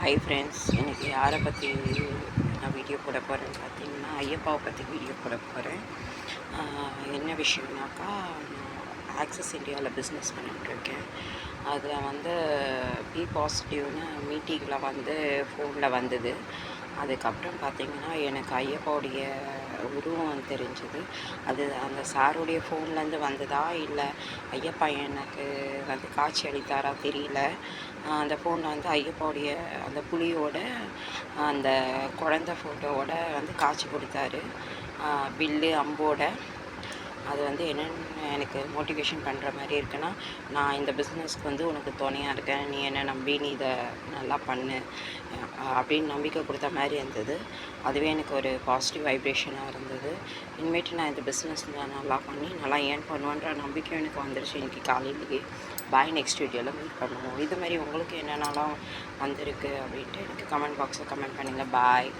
Hi friends, எனக்கு யாரை பற்றி நான் வீடியோ போட போகிறேன்னு பார்த்தீங்கன்னா, ஐயப்பாவை பற்றி வீடியோ போட போகிறேன். என்ன விஷயம்னாக்கா, நான் ஆக்சிஸ் இந்தியாவில் பிஸ்னஸ் பண்ணிகிட்ருக்கேன். அதில் வந்து பி பாசிட்டிவ்னு மீட்டிங்கில் வந்து ஃபோனில் வந்தது. அதுக்கப்புறம் பார்த்திங்கன்னா, எனக்கு ஐயப்பாவுடைய உருவம் தெரிஞ்சுது. அது அந்த சாருடைய ஃபோன்லேருந்து வந்ததா இல்லை ஐயப்பா எனக்கு வந்து காட்சி அளித்தாரா தெரியல. அந்த ஃபோனில் வந்து ஐயப்பாவுடைய அந்த புலியோட அந்த குழந்த ஃபோட்டோவோட வந்து காட்சி கொடுத்தாரு, வில்லு அம்போட. அது வந்து என்னென்னு எனக்கு மோட்டிவேஷன் பண்ணுற மாதிரி இருக்குன்னா, நான் இந்த பிஸ்னஸ்க்கு வந்து உனக்கு துணையாக இருக்கேன், நீ என்னை நம்பி நீ இதை நல்லா பண்ணு அப்படின்னு நம்பிக்கை கொடுத்த மாதிரி இருந்தது. அதுவே எனக்கு ஒரு பாசிட்டிவ் வைப்ரேஷனாக இருந்தது. இனிமேட்டு நான் இந்த பிஸ்னஸ் நல்லா பண்ணி நல்லா ஏர்ன் பண்ணுவேன்ற நம்பிக்கையும் எனக்கு வந்துருச்சு இன்றைக்கி காலையிலேயே. பாய், நெக்ஸ்ட் வீடியோவில் மீட் பண்ணுவோம். இது மாதிரி உங்களுக்கு என்னென்னலாம் வந்திருக்கு அப்படின்ட்டு எனக்கு கமெண்ட் பாக்ஸில் கமெண்ட் பண்ணுங்கள். பாய்.